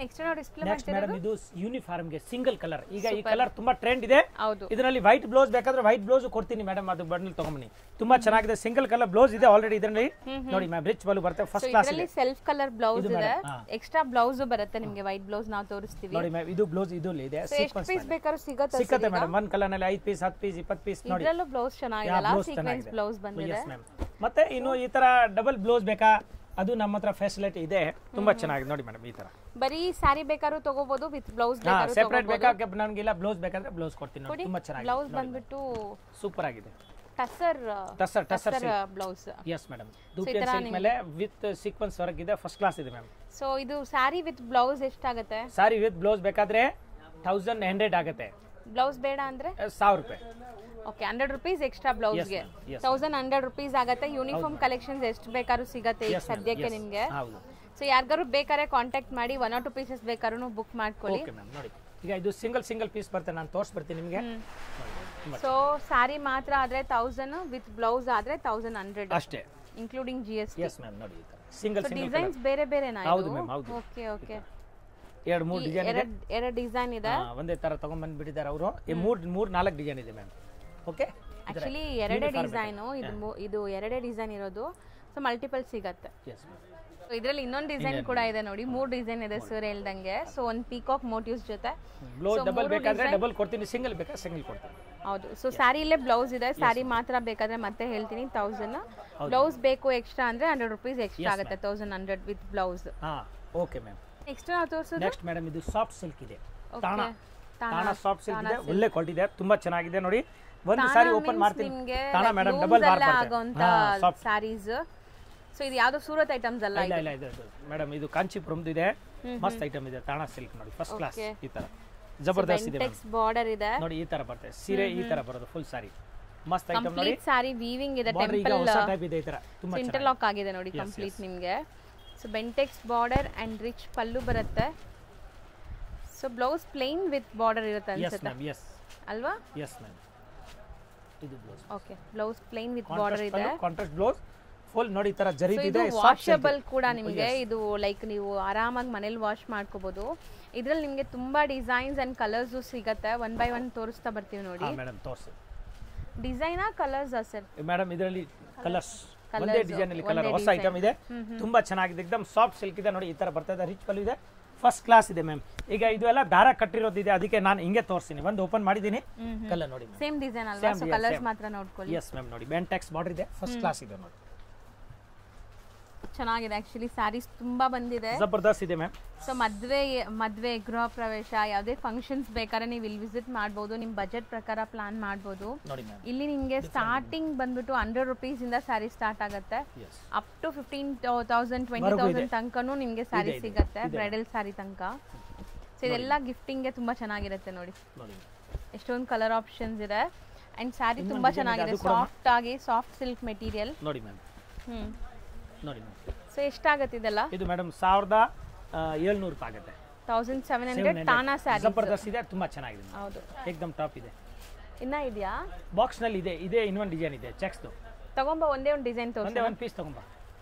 ನೆಕ್ಸ್ಟ್ ನಾವು ಡಿಸ್ಪ್ಲೇ ನೆಕ್ಸ್ಟ್ ಮೇಡಮ್ ಇದು ಯೂನಿಫಾರ್ಮ್ ಗೆ ಸಿಂಗಲ್ ಕಲರ್. ಈಗ ಈ ಕಲರ್ ತುಂಬಾ ಟ್ರೆಂಡ್ ಇದೆ. ಹೌದು, ಇದರಲ್ಲಿ ವೈಟ್ ಬ್ಲೌಸ್ ಬೇಕಾದ್ರೆ ವೈಟ್ ಬ್ಲೌಸ್ ಕೊಡ್ತೀನಿ ಮೇಡಮ್, ಅದು ಬಂಡಲ್ ತಗೊಂಬನ್ನಿ. ತುಂಬಾ ಚೆನ್ನಾಗಿದೆ. ಸಿಂಗಲ್ ಕಲರ್ ಬ್ಲೌಸ್ ಇದೆ ಆಲ್ರೆಡಿ ಇದರಲ್ಲಿ. ನೋಡಿ ಮ್ಯಾಮ್ ರಿಚ್ ಬಲು ಬರುತ್ತೆ, ಫಸ್ಟ್ ಕ್ಲಾಸ್ ಇದೆ. ಸೆಲ್ಫ್ ಕಲರ್ ಬ್ಲೌಸ್ ಇದೆ, ಎಕ್ಸ್ಟ್ರಾ ಬ್ಲೌಸ್ ಬರುತ್ತೆ ನಿಮಗೆ. ವೈಟ್ ಬ್ಲೌಸ್ ನಾವು ತೋರಿಸ್ತೀವಿ ನೋಡಿ ಮ್ಯಾಮ್. ಇದು ಬ್ಲೌಸ್ ಇದು ಇದೆ. ಎಷ್ಟು ಪೀಸ್ ಬೇಕಾದ್ರೂ ಸಿಗುತ್ತೆ ಮೇಡಮ್. ಒಂದ್ ಕಲರ್ ನಲ್ಲಿ 5 ಪೀಸ್ 10 ಪೀಸ್ 20 ಪೀಸ್ ನೋಡಿ. ಇದರಲ್ಲೂ ಬ್ಲೌಸ್ ಚೆನ್ನಾಗಿದೆಲ್ಲ, ಸೀಕ್ವೆನ್ಸ್ ಬ್ಲೌಸ್ ಬಂದಿದೆ. ಮತ್ತೆ ಇನ್ನು ಈ ತರ ಡಬಲ್ ಬ್ಲೌಸ್ ಬೇಕಾ, ಅದು ನಮ್ಮ ಹತ್ರ ಫೆಸಿಲಿಟಿ ಇದೆ. ತುಂಬಾ ಚೆನ್ನಾಗಿದೆ ನೋಡಿ ಮೇಡಮ್. ಈ ತರ ಬರೀ ಸಾರಿ ಬೇಕಾದ್ರೂ ತಗೋಬಹುದು, ವಿತ್ ಬ್ಲೌಸ್ ಬೇಕಾದ್ರೂ ಸೆಪರೇಟ್ ಬೇಕಾದ್ರೆ ನನಗೆ ಇಲ್ಲ ಬ್ಲೌಸ್ ಬೇಕಾದ್ರೆ ಬ್ಲೌಸ್ ಕೊಡ್ತೀನಿ ನೋಡಿ. ತುಂಬಾ ಚೆನ್ನಾಗಿದೆ. ಬ್ಲೌಸ್ ಬಂದ್ಬಿಟ್ಟು ಸೂಪರ್ ಆಗಿದೆ. Tussar blouse. Yes madam. Dupion silk ಮೇಲೆ ವಿತ್ ಸೀಕ್ವೆನ್ಸ್ ವರ್ಕ್ ಇದೆ, ಫಸ್ಟ್ ಕ್ಲಾಸ್ ಇದೆ ಮ್ಯಾಮ್. ಸೋ ಇದು ಸಾರಿ ವಿತ್ ಬ್ಲೌಸ್ ಎಷ್ಟಾಗುತ್ತೆ? ಸಾರಿ ವಿತ್ ಬ್ಲೌಸ್ ಬೇಕಾದ್ರೆ 1100 ಆಗುತ್ತೆ. ಬ್ಲೌಸ್ ಬೇಡ ಅಂದ್ರೆ 1000 ರೂಪಾಯಿ. ಓಕೆ, 100 ರೂಪೀಸ್ ಎಕ್ಸ್ಟ್ರಾ ಬ್ಲೌಸ್ ಗೆ 1100 ರೂಪೀಸ್ ಆಗುತ್ತೆ. ಯೂನಿಫಾರ್ಮ್ ಕಲೆಕ್ಷನ್ಸ್ ಎಷ್ಟು ಬೇಕಾದ್ರೂ ಸಿಗುತ್ತೆ ಈಗ ಸದ್ಯಕ್ಕೆ ನಿಮಗೆ. ಸೊ ಯಾರಿಗಾರು ಬೇಕಾದ್ರೆ ಕಾಂಟ್ಯಾಕ್ಟ್ ಮಾಡಿ, 1 or 2 ಪೀಸಸ್ ಬೇಕಾದ್ರೂ ಬುಕ್ ಮಾಡ್ಕೊಳ್ಳಿ. Okay ma'am. ನೋಡಿ ಈಗ ಇದು ಸಿಂಗಲ್ ಪೀಸ್ ಬರುತ್ತೆ, ನಾನು ತೋರಿಸ್ಬಿಡ್ತೀನಿ ನಿಮಗೆ. ಸೊ ಸಾರಿ ಮಾತ್ರ ಆದ್ರೆ 1000, ವಿತ್ ಬ್ಲೌಸ್ ಆದ್ರೆ 1100 ಅಷ್ಟೇ, ಇನ್ಕ್ಲೂಡಿಂಗ್ GST. Yes ma'am. ನೋಡಿ ಈ ತರ ಸಿಂಗಲ್ ಡಿಸೈನ್ಸ್ ಬೇರೆ ಬೇರೆನಾ? ಹೌದು ಮ್ಯಾಮ್, ಹೌದು. ಓಕೆ ಓಕೆ, 2-3 ಡಿಸೈನ್ ಇದೆ. ಎರಡು ಡಿಸೈನ್ ಇದೆ. ಒಂದೇ ತರ ತಗೊಂಡ್ ಬಂದು ಬಿಟ್ಟಿದ್ದಾರೆ ಅವರು. 3-4 ಡಿಸೈನ್ ಇದೆ ಮ್ಯಾಮ್. ಓಕೆ, ಆಕ್ಚುಲಿ ಎರಡೇ ಡಿಸೈನ್, ಇದು ಎರಡೇ ಡಿಸೈನ್ ಇರೋದು. ಸೊ ಮಲ್ಟಿಪಲ್ ಸಿಗತ್ತೆ. Yes ma'am. ಸೊ ಇದರಲ್ಲಿ ಇನ್ನೊಂದು ಡಿಸೈನ್ ಕೂಡ ಇದೆ ನೋಡಿ, 3 ಡಿಸೈನ್ ಇದೆ ಸರ್ ಹೇಳ್ದಂಗೆ. ಸೊ ಒಂದು ಪೀಕಾಕ್ ಮೋಟಿವ್ಸ್ ಜೊತೆ. ಬ್ಲೌಸ್ ಡಬಲ್ ಬೇಕಾದ್ರೆ ಡಬಲ್ ಕೊಡ್ತೀನಿ, ಸಿಂಗಲ್ ಬೇಕಾದ್ರೆ ಸಿಂಗಲ್ ಕೊಡ್ತೀನಿ. ಹೌದು. ಸೊ ಸ್ಯಾರಿ ಇಲ್ಲೇ ಬ್ಲೌಸ್ ಇದೆ, ಸ್ಯಾರಿ ಮಾತ್ರ ಬೇಕಾದ್ರೆ ಮತ್ತೆ ಹೇಳ್ತೀನಿ 1000. ಬ್ಲೌಸ್ ಬೇಕು ಎಕ್ಸ್ಟ್ರಾ ಅಂದ್ರೆ 100 ರೂಪೀಸ್ ಎಕ್ಸ್ಟ್ರಾ ಆಗುತ್ತೆ, 1100 ವಿತ್ ಬ್ಲೌಸ್. ಹಾ, ಓಕೆ ಮ್ಯಾಮ್. ನೆಕ್ಸ್ಟ್ ನಾವು ತೋರಿಸೋದು ನೆಕ್ಸ್ಟ್ ಮೇಡಮ್ ಇದು ಸಾಫ್ಟ್ ಸಿಲ್ಕ್ ಇದೆ. ತಾಣ ಸಾಫ್ಟ್ ಸಿಲ್ಕ್ ಇದೆ, ಒಳ್ಳೆ ಕ್ವಾಲಿಟಿ ಇದೆ, ತುಂಬಾ ಚೆನ್ನಾಗಿದೆ ನೋಡಿ. ಒಂದು ಸಾರಿ ಓಪನ್ ಮಾಡ್ತೀನಿ. ತಾಣ ಮೇಡಮ್ ಡಬಲ್ ಬಾರ್ ಬರುತ್ತೆ ಸಾರೀಸ್. ಸೊ ಇದು ಯಾವುದು ಸೂರತ್ ಐಟಮ್ಸ್ ಅಲ್ಲ? ಇಲ್ಲ ಇದು ಮೇಡಮ್, ಇದು ಕಾಂಚೀಪುರಂದು ಇದೆ, ಮಸ್ತ್ ಐಟಮ್ ಇದೆ. ತಾಣ ಸಿಲ್ಕ್ ನೋಡಿ, ಫಸ್ಟ್ ಕ್ಲಾಸ್. ಈ ತರ ಜಬರ್ದಸ್ತ್ ಇದೆ. ಬಾರ್ಡರ್ ಇದೆ ನೋಡಿ, ಈ ತರ ಬರುತ್ತೆ ಸೀರೆ, ಈ ತರ ಬರೋದು ಫುಲ್ ಸಾರಿ. ಮಸ್ತ್ ಐಟಮ್ ನೋಡಿ. ಕಂಪ್ಲೀಟ್ ಸಾರಿ ವೀವಿಂಗ್ ಇದೆ, ಟೆಂಪಲ್ ಹೊಸ ಟೈಪ್ ಇದೆ. ಈ ತರ ತುಂಬಾ ಇಂಟರ್ಲಾಕ್ ಆಗಿದೆ ನೋಡಿ ಕಂಪ್ಲೀಟ್ ನಿಮಗೆ. So Bentex border and rich pallu ಬರುತ್ತೆ. So blouse plain with border ಇರುತ್ತೆ ಅನ್ಸುತ್ತೆ ಅಲ್ವಾ? Yes ma'am. ಇದು blouse. Okay, blouse plain with border ಇದೆ. ಕಾಂಟ್ರಾಸ್ಟ್ ಬ್ಲೌಸ್ ಫುಲ್ ನೋಡಿ, ಈ ತರ ಜರಿ ಇದೆ. ವಾಷಬಲ್ ಕೂಡ ನಿಮಗೆ. ಇದು ಲೈಕ್ ನೀವು ಆರಾಮಾಗಿ ಮನೇಲಿ ವಾಶ್ ಮಾಡ್ಕೋಬಹುದು. ಇದ್ರಲ್ಲಿ ನಿಮಗೆ ತುಂಬಾ ಡಿಸೈನ್ಸ್ ಅಂಡ್ ಕಲರ್ಸ್ ಸಿಗುತ್ತೆ. 1 by 1 ತೋರಿಸ್ತಾ ಬರ್ತೀವಿ ನೋಡಿ. ಮೇಡಮ್ ತೋರಿಸಿ. ಡಿಸೈನಾ ಕಲರ್ಸ್ ಸರ್? ಮೇಡಮ್ ಇದರಲ್ಲಿ ಕಲರ್ಸ್ ಒಂದೇ ಡಿಸೈನ್ ಅಲ್ಲಿ ಕಲರ್, ಹೊಸ ಐಟಮ್ ಇದೆ, ತುಂಬಾ ಚೆನ್ನಾಗಿದೆ. ಎಕ್ದಮ್ ಸಾಫ್ಟ್ ಸಿಲ್ಕ್ ಇದೆ ನೋಡಿ, ಈ ತರ ಬರ್ತಾ ಇದೆ. ರಿಚ್ ಪಲ್ಲು ಇದೆ, ಫಸ್ಟ್ ಕ್ಲಾಸ್ ಇದೆ ಮ್ಯಾಮ್. ಈಗ ಇದು ಎಲ್ಲ ದಾರ ಕಟ್ಟಿರೋದಿದೆ, ಅದಕ್ಕೆ ನಾನು ಹಿಂಗೆ ತೋರಿಸ್ತೀನಿ. ಒಂದು ಓಪನ್ ಮಾಡಿದ್ದೀನಿ, ಕಲರ್ ನೋಡಿ. ಸೇಮ್ ಡಿಸೈನ್ ಅಲ್ವಾ? ಸೊ ಕಲರ್ಸ್ ಮಾತ್ರ ನೋಡ್ಕೊಳ್ಳಿ. Yes ma'am. ನೋಡಿ ಬೆಂಟೆಕ್ಸ್ ಬಾರ್ಡರ್ ಇದೆ, ಫಸ್ಟ್ ಕ್ಲಾಸ್ ಇದೆ ನೋಡಿ. ಚೆನ್ನಾಗಿದೆ ಆಕ್ಚುಲಿ. ಸ್ಯಾರೀಸ್ ತುಂಬಾ ಬಂದಿದೆ, ಜಬರ್ದಸ್ತ್ ಇದೆ ಮ್ಯಾಮ್. ಸೊ ಮದ್ವೆ ಗೃಹ ಪ್ರವೇಶ ಯಾವುದೇ ಫಂಕ್ಷನ್ಸ್ ಬೇಕಾದ್ರೆ ನೀವು ಇಲ್ಲಿ ವಿಸಿಟ್ ಮಾಡಬಹುದು. ನಿಮ್ ಬಜೆಟ್ ಪ್ರಕಾರ ಪ್ಲಾನ್ ಮಾಡಬಹುದು. ಇಲ್ಲಿ ನಿಮಗೆ ಸ್ಟಾರ್ಟಿಂಗ್ ಬಂದ್ಬಿಟ್ಟು 100 ರೂಪೀಸ್ ಇಂದ ಸ್ಯಾರಿ ಸ್ಟಾರ್ಟ್ ಆಗುತ್ತೆ, ಅಪ್ ಟು 15,000 20,000 ತನಕನೂ ನಿಮಗೆ ಸ್ಯಾರಿ ಸಿಗುತ್ತೆ, ಬ್ರೈಡಲ್ ಸ್ಯಾರಿ ತನಕ. ಸೊ ಇದೆಲ್ಲ ಗಿಫ್ಟಿಂಗ್ಗೆ ತುಂಬಾ ಚೆನ್ನಾಗಿರುತ್ತೆ ನೋಡಿ. ಎಷ್ಟೊಂದು ಕಲರ್ ಆಪ್ಷನ್ಸ್ ಇದೆ ಅಂಡ್ ಸ್ಯಾರಿ ತುಂಬಾ ಚೆನ್ನಾಗಿದೆ, ಸಾಫ್ಟ್ ಆಗಿ, ಸಾಫ್ಟ್ ಸಿಲ್ಕ್ ಮೆಟೀರಿಯಲ್ ನೋಡಿ ಮ್ಯಾಮ್. ನೋಡಿ ಮ್ಯಾಮ್. ಸೊ ಎಷ್ಟಾಗುತ್ತೆ ಇದೆಲ್ಲ? ಇದು ಮೇಡಮ್ 1700 ರೂಪಾಯಿ ಆಗುತ್ತೆ. 1700 ತಾನಾ ಸ್ಯಾರಿ. ಜಬರ್ದಸ್ತ್ ಇದೆ, ತುಂಬಾ ಚೆನ್ನಾಗಿದೆ. ಹೌದು, ಏಕದಮ್ ಟಾಪ್ ಇದೆ. ಇನ್ನ ಇದೆಯಾ? ಬಾಕ್ಸ್ ನಲ್ಲಿ ಇದೆ ಇನ್ನೊಂದು ಡಿಸೈನ್ ಇದೆ, ಚೆಕ್ಸ್ ತಗೊಂಬ. ಒಂದೇ ಒಂದು ಡಿಸೈನ್ ತೋರಿಸಿ, ಒಂದು ಪೀಸ್ ತಗೊಂಬ.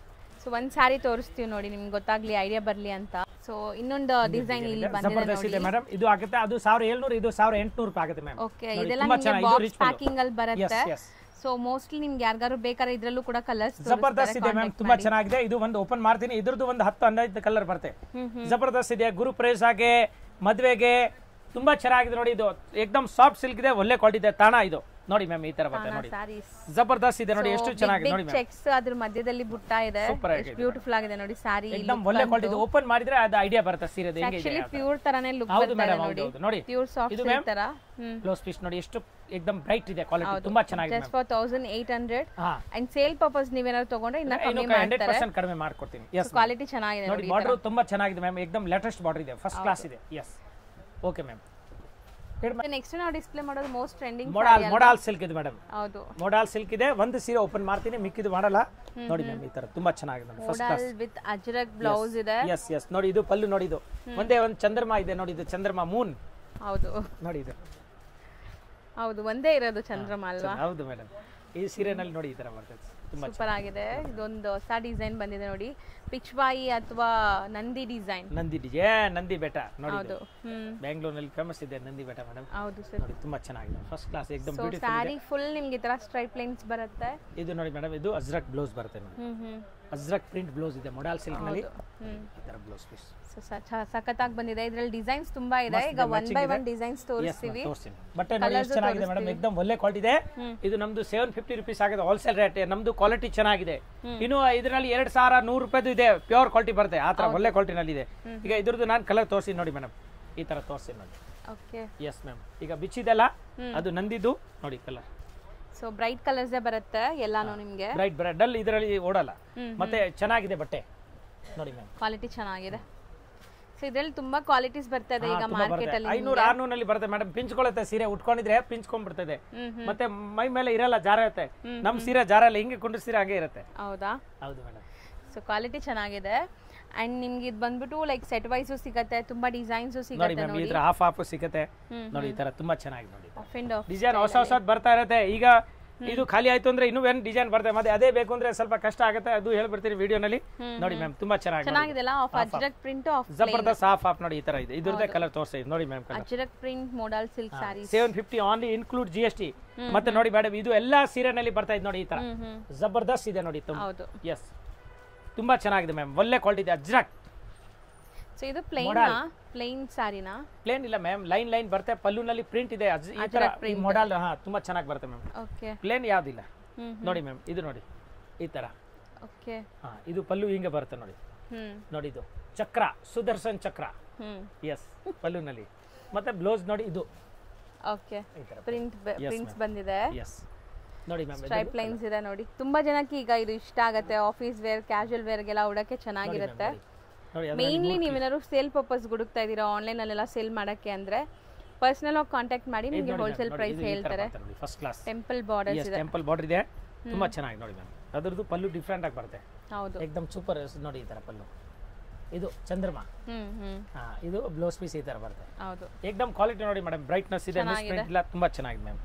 ಸೊ ಒಂದು ಸ್ಯಾರಿ ತೋರಿಸ್ತೀವಿ ನೋಡಿ, ನಿಮ್ಗೆ ಗೊತ್ತಾಗ್ಲಿ, ಐಡಿಯಾ ಬರ್ಲಿ ಅಂತ. ಸೊ ಇನ್ನೊಂದು ಡಿಸೈನ್ ಇಲ್ಲಿ ಬಂದಿದೆ ನೋಡಿ ಮೇಡಮ್. ಇದು ಆಗುತ್ತೆ, ಅದು 1700, ಇದು 1800 ರೂಪಾಯಿ ಆಗುತ್ತೆ ಮ್ಯಾಮ್. ಓಕೆ, ಇದೆಲ್ಲ ನಿಮಗೆ ಬಾಕ್ಸ್ ಪ್ಯಾಕಿಂಗ್ ಅಲ್ಲಿ ಬರುತ್ತೆ. ಸೊ ಮೋಸ್ಟ್ಲಿ ನಿಮ್ಗೆ ಯಾರಿಗಾರು ಬೇಕಾದ್ರೆ ಇದ್ರಲ್ಲೂ ಕೂಡ ಕಲರ್ಸ್ ಜಬರ್ದಸ್ತ್ ಇದೆ ಮ್ಯಾಮ್, ತುಂಬಾ ಚೆನ್ನಾಗಿದೆ. ಇದು ಒಂದು ಓಪನ್ ಮಾಡ್ತೀನಿ, ಇದ್ರದ್ದು ಒಂದು 10-15 ಕಲರ್ ಬರುತ್ತೆ. ಜಬರ್ದಸ್ತ್ ಇದೆ. ಗುರು ಪ್ರವೇಶಗೆ, ಮದ್ವೆಗೆ ತುಂಬಾ ಚೆನ್ನಾಗಿದೆ ನೋಡಿ. ಇದು ಏಕದಮ್ ಸಾಫ್ಟ್ ಸಿಲ್ಕ್ ಇದೆ, ಒಳ್ಳೆ ಕ್ವಾಲಿಟಿ ಇದೆ. ತಾಣ ಇದು ನೋಡಿ ಮ್ಯಾಮ್, ಈ ತರ ಬರುತ್ತೆ ನೋಡಿ. ಜಬರ್ದಸ್ತ್ ಇದೆ ನೋಡಿ, ಎಷ್ಟು ಚೆನ್ನಾಗಿದೆ ನೋಡಿ ಮ್ಯಾಮ್. ಚೆಕ್ಸ್ ಅದ್ರ ಮಧ್ಯದಲ್ಲಿ ಬುಟ್ಟ ಇದೆ, ಎಷ್ಟು ಬ್ಯೂಟಿಫುಲ್ ಆಗಿದೆ ನೋಡಿ. ಸಾರಿ ಏಕದಮ್ ಒಳ್ಳೆ ಕ್ವಾಲಿಟಿ. ಓಪನ್ ಮಾಡಿದ್ರೆ ಅದು ಐಡಿಯಾ ಬರುತ್ತೆ ಸೀರೆ ಹೆಂಗೆ ಇದೆ. ಆಕ್ಚುಲಿ ಪ್ಯೂರ್ ತರಾನೇ ಲುಕ್ ಬರುತ್ತೆ ನೋಡಿ. ಪ್ಯೂರ್ ಸಾಫ್ಟ್ ಸಿಲ್ಕ್ ತರ. ಬ್ಲೌಸ್ ಪೀಸ್ ನೋಡಿ, ಎಷ್ಟು ಏಕದಮ್ ಬ್ರೈಟ್ ಇದೆ, ಕ್ವಾಲಿಟಿ ತುಂಬಾ ಚೆನ್ನಾಗಿದೆ. Just for 1800 and sale purpose ನೀವೇನಾದ್ರು ತಗೊಂಡ್ರೆ ಇನ್ನ ಕಮ್ಮಿ ಮಾಡ್ತಾರೆ, 100% ಕಡಿಮೆ ಮಾಡ್ಕೊಡ್ತೀನಿ. ಯಸ್, ಕ್ವಾಲಿಟಿ ಚೆನ್ನಾಗಿದೆ ನೋಡಿ. ಬಾರ್ಡರ್ ತುಂಬಾ ಚೆನ್ನಾಗಿದೆ ಮ್ಯಾಮ್, ಏಕದಮ್ ಲೇಟೆಸ್ಟ್ ಬಾರ್ಡರ್ ಇದೆ, ಫಸ್ಟ್ ಕ್ಲಾಸ್ ಇದೆ. Yes, okay ma'am. ನೆಕ್ಸ್ಟ್ ನಾವು ಡಿಸ್ಪ್ಲೇ ಮಾಡೋದು ಮೋಸ್ಟ್ ಟ್ರೆಂಡಿಂಗ್ ಮೋಡಾಲ್ ಸಿಲ್ಕ್ ಇದೆ ಮೇಡಮ್. ಹೌದು, ಮೋಡಾಲ್ ಸಿಲ್ಕ್ ಇದೆ. ಒಂದು ಸೀರೆ ಓಪನ್ ಮಾಡ್ತೀನಿ, ಮಿಕ್ಕಿದು ಮಾಡಲ್ಲ. ನೋಡಿ ಮ್ಯಾಮ್, ಈ ತರ ತುಂಬಾ ಚೆನ್ನಾಗಿದೆ, first class with Ajrakh blouse ಇದೆ. ಯಸ್ ನೋಡಿ, ಇದು ಪಲ್ಲು ನೋಡಿ, ಇದು ಒಂದೇ ಒಂದು ಚಂದ್ರಮಾ ಇದೆ ನೋಡಿ, ಇದು ಚಂದ್ರಮಾ ಮೂನ್. ಹೌದು ನೋಡಿ, ಇದು ಹೌದು ಒಂದೇ ಇರೋದು ಚಂದ್ರಮಾ ಅಲ್ವಾ? ಹೌದು ಮೇಡಮ್. ಈ ಸೀರೆನಲ್ಲಿ ನೋಡಿ ಈ ತರ ಬರ್ತದೆ. ತುಂಬಾ ಸೂಪರ್ ಆಗಿದೆ. ಇದೊಂದು ಹೊಸ ಡಿಸೈನ್ ಬಂದಿದೆ ನೋಡಿ, ಪಿಚ್ವಾಯಿ ಅಥವಾ ನಂದಿ ಡಿಸೈನ್. ನಂದಿ ಬೆಟ್ಟ ನೋಡಿ, ಹೌದು. ಬೆಂಗಳೂರಿನಲ್ಲಿ ಫೇಮಸ್ ಇದೆ ನಂದಿ ಬೆಟ್ಟ ಮೇಡಮ್. ಹೌದು ಸರ್. ನೋಡಿ ತುಂಬಾ ಚೆನ್ನಾಗಿದೆ, ಫಸ್ಟ್ ಕ್ಲಾಸ್, ಏಕದಮ್ ಬ್ಯೂಟಿಫುಲ್ ಇದೆ. ಸ್ಯಾರಿ ಫುಲ್ ನಿಮಗೆ ಈ ತರ ಸ್ಟ್ರೈಪ್ ಲೈನ್ಸ್ ಬರುತ್ತೆ. ಇದು ನೋಡಿ ಮೇಡಮ್, ಇದು ಅಜ್ರಕ್ ಬ್ಲೌಸ್ ಬರುತ್ತೆ ನೋಡಿ. ಅಜ್ರಕ್ ಪ್ರಿಂಟ್ ಬ್ಲೌಸ್ ಇದೆ, ಮೊಡಲ್ ಸಿಲ್ಕ್ ನಲ್ಲಿ ಈ ತರ ಬ್ಲೌಸ್ ಪೀಸ್. ಸಖತ್ತಾಗಿ ಬಂದಿದೆ. ಇದರಲ್ಲಿ ಡಿಸೈನ್ಸ್ ತುಂಬಾ ಇದೆ. ಈಗ 1 by 1 ಡಿಸೈನ್ಸ್ ತೋರಿಸ್ತೀವಿ. ಬಟ್ಟೆ ನೋಡಿ ಎಷ್ಟು ಚೆನ್ನಾಗಿದೆ ಮೇಡಮ್, ಏಕದಮ್ ಒಳ್ಳೆ ಕ್ವಾಲಿಟಿ ಇದೆ. ಇದು ನಮ್ದು 750 ರೂಪೀಸ್ ಆಗಿದೆ ಹೋಲ್ಸೇಲ್ ರೇಟ್. ನಮ್ದು ಕ್ವಾಲಿಟಿ ಚೆನ್ನಾಗಿದೆ. ಇನ್ನು ಇದರಲ್ಲಿ 2100 ರೂಪಾಯಿದು ಇದೆ, ಪ್ಯೂರ್ ಕ್ವಾಲಿಟಿ ಬರುತ್ತೆ, ಆ ತರ ಒಳ್ಳೆ ಕ್ವಾಲಿಟಿ ನಲ್ಲಿ ಇದೆ. ಈಗ ಇದ್ರದ್ದು ನಾನು ಕಲರ್ ತೋರಿಸಿ ನೋಡಿ ಮೇಡಮ್, ಈ ತರ ತೋರಿಸಿ ನೋಡಿ. Okay, yes ma'am. ಈಗ ಬಿಚ್ಚಿದೆಲ್ಲ ಅದು ನಂದಿದು ನೋಡಿ ಕಲರ್. ಸೊ ಬ್ರೈಟ್ ಕಲರ್ಸ್ ಬರುತ್ತೆ ಎಲ್ಲಾನು ನಿಮಗೆ. ಬ್ರೈಟ್ ಡಲ್ ಇದರಲ್ಲಿ ಓಡಲ್ಲ, ಮತ್ತೆ ಚೆನ್ನಾಗಿದೆ ಬಟ್ಟೆ ನೋಡಿ ಮ್ಯಾಮ್, ಕ್ವಾಲಿಟಿ ಚೆನ್ನಾಗಿದೆ. ಸೊ ಇದರಲ್ಲಿ ತುಂಬಾ ಕ್ವಾಲಿಟೀಸ್ ಬರ್ತದೆ ಈಗ ಮಾರ್ಕೆಟ್ ಅಲ್ಲಿ. 500-600 ನಲ್ಲಿ ಬರುತ್ತೆ ಮೇಡಮ್. ಪಿಂಚ್ಕೊಳ್ಳುತ್ತೆ, ಸೀರೆ ಉಟ್ಕೊಂಡಿದ್ರೆ ಪಿಂಚ್ಕೊಂಡ್ಬಿಡ್ತದೆ, ಮತ್ತೆ ಮೈ ಮೇಲೆ ಇರಲ್ಲ, ಜಾರ ಇರುತ್ತೆ. ನಮ್ ಸೀರೆ ಜಾರಲ್ಲ, ಹಿಂಗೆ ಕುಂಡಿಸ್ತೀರ ಹಾಗೆ ಇರುತ್ತೆ. ಹೌದಾ? ಹೌದು ಮೇಡಮ್. ಸೊ ಕ್ವಾಲಿಟಿ ಚೆನ್ನಾಗಿದೆ. ಅಂಡ್ ನಿಮ್ಗೆ ಇದು ಬಂದ್ಬಿಟ್ಟು ಲೈಕ್ ಸೆಟ್ ವೈಸ್ ಸಿಗುತ್ತೆ, ತುಂಬಾ ಡಿಸೈನ್ಸ್ ಸಿಗುತ್ತೆ ನೋಡಿ. ಈ ತರ ಹಾಫ್ ಸಿಗುತ್ತೆ ನೋಡಿ, ಈ ತರ ತುಂಬಾ ಚೆನ್ನಾಗಿದೆ ನೋಡಿ. ಆಫ್ ಅಂಡ್ ಆಫ್ ಡಿಸೈನ್ ಹೊಸ ಬರ್ತಾ ಇರುತ್ತೆ. ಈಗ ಇದು ಖಾಲಿ ಆಯ್ತು ಅಂದ್ರೆ ಇನ್ನೂ ಏನು ಡಿಸೈನ್ ಬರ್ತದೆ, ಮತ್ತೆ ಅದೇ ಬೇಕು ಅಂದ್ರೆ ಸ್ವಲ್ಪ ಕಷ್ಟ ಆಗುತ್ತೆ, ಅದು ಹೇಳ್ಬಿಡ್ತೀನಿ ವಿಡಿಯೋನಲ್ಲಿ ನೋಡಿ ಮ್ಯಾಮ್. ತುಂಬಾ ಚೆನ್ನಾಗಿದೆ. ಆಫ್ ಅಜ್ರಕ್ ಪ್ರಿಂಟ್ ಆಫ್ ಜಬರ್ದಸ್ತ್ ಹಾಫ್ ನೋಡಿ, ಈ ತರ ಇದೆ. ಇದ್ರದ್ದೇ ಕಲರ್ ತೋರಿಸಿ ನೋಡಿ ma'am. Ajrakh print modal silk sari 750 only include GST. ಮತ್ತೆ ನೋಡಿ ಮೇಡಮ್, ಇದು ಎಲ್ಲಾ ಸೀರೆನಲ್ಲಿ ಬರ್ತಾ ಇದೆ ನೋಡಿ, ಈ ತರ ಜಬರ್ದಸ್ತ್ ಇದೆ ನೋಡಿ. ಹೌದು, ಎಸ್, ತುಂಬಾ ಚೆನ್ನಾಗಿದೆ ಮ್ಯಾಮ್, ಒಳ್ಳೆ ಕ್ವಾಲಿಟಿ ಇದೆ. ಅಜ್ರಕ್. ಸೊ ಇದು ಪ್ಲೇನ್ ಸಾರಿನಾ? ಪ್ಲೇನ್ ಇಲ್ಲ ಮ್ಯಾಮ್, ಲೈನ್ ಬರುತ್ತೆ, ಪಲ್ಲುನಲ್ಲಿ ಪ್ರಿಂಟ್ ಇದೆ, ಈ ತರ ಮಾಡೆಲ್. ತುಂಬಾ ಚೆನ್ನಾಗಿ ಬರುತ್ತೆ ಮ್ಯಾಮ್. ಓಕೆ, ಪ್ಲೇನ್ ಯಾವ್ದಿಲ್ಲ ನೋಡಿ ಮ್ಯಾಮ್. ಇದು ನೋಡಿ ಈ ತರ. ಓಕೆ, ಇದು ಪಲ್ಲು ಹಿಂಗೆ ಬರುತ್ತೆ ನೋಡಿ. ನೋಡಿ ಇದು ಚಕ್ರ, ಸುದರ್ಶನ್ ಚಕ್ರ. ಎಸ್, ಪಲ್ಲುನಲ್ಲಿ. ಮತ್ತೆ ಬ್ಲೌಸ್ ನೋಡಿ ಇದು. ಓಕೆ, ಪ್ರಿಂಟ್ಸ್ ಬಂದಿದೆ. ಎಸ್ ನೋಡಿ ಮ್ಯಾಮ್, ಸ್ಟ್ರೈಪ್ ಲೈನ್ಸ್ ಇದೆ ನೋಡಿ. ತುಂಬಾ ಜನಕ್ಕೆ ಈಗ ಇದು ಇಷ್ಟ ಆಗುತ್ತೆ, ಆಫೀಸ್ ವೇರ್, ಕ್ಯಾಶುವಲ್ ವೇರ್ಗೆಲ್ಲ ಉಡಕ್ಕೆ ಚೆನ್ನಾಗಿರುತ್ತೆ. ಮೇನ್ಲಿ ನೀವೇನಾದ್ರು ಸೇಲ್ ಪರ್ಪಸ್ ಹುಡುಕ್ತಾ ಇದ್ದೀರಾ, ಆನ್ಲೈನ್ ಅಲ್ಲೆಲ್ಲ ಸೇಲ್ ಮಾಡಕ್ಕೆ ಅಂದ್ರೆ ಪರ್ಸನಲ್ ಆಗಿ ಕಾಂಟ್ಯಾಕ್ಟ್ ಮಾಡಿ, ನಿಮಗೆ ಹೋಲ್ಸೇಲ್ ಪ್ರೈಸ್ ಹೇಳ್ತಾರೆ. ಫಸ್ಟ್ ಕ್ಲಾಸ್ ಟೆಂಪಲ್ ಬಾರ್ಡರ್ ಇದೆ. ಟೆಂಪಲ್ ಬಾರ್ಡರ್ ಇದೆ, ತುಂಬಾ ಚೆನ್ನಾಗಿ ನೋಡಿ ಮ್ಯಾಮ್. ಅದರದ್ದು ಪಲ್ಲು ಡಿಫರೆಂಟ್ ಆಗಿ ಬರುತ್ತೆ. ಹೌದು, ಏಕದಮ್ ಸೂಪರ್ ನೋಡಿ, ಈ ತರ ಪಲ್ಲು. ಇದು ಚಂದ್ರಮ. ಇದು ಬ್ಲೌಸ್ ಪೀಸ್ ಈ ತರ ಬರುತ್ತೆ. ಹೌದು, ಏಕದಮ್ ಕ್ವಾಲಿಟಿ ನೋಡಿ ಮೇಡಮ್, ಬ್ರೈಟ್ನೆಸ್ ಇದೆ, ಮಿಸ್ಪ್ರಿಂಟ್ ಇಲ್ಲ, ತುಂಬಾ ಚೆನ್ನಾಗಿದೆ ಮ್ಯಾಮ್.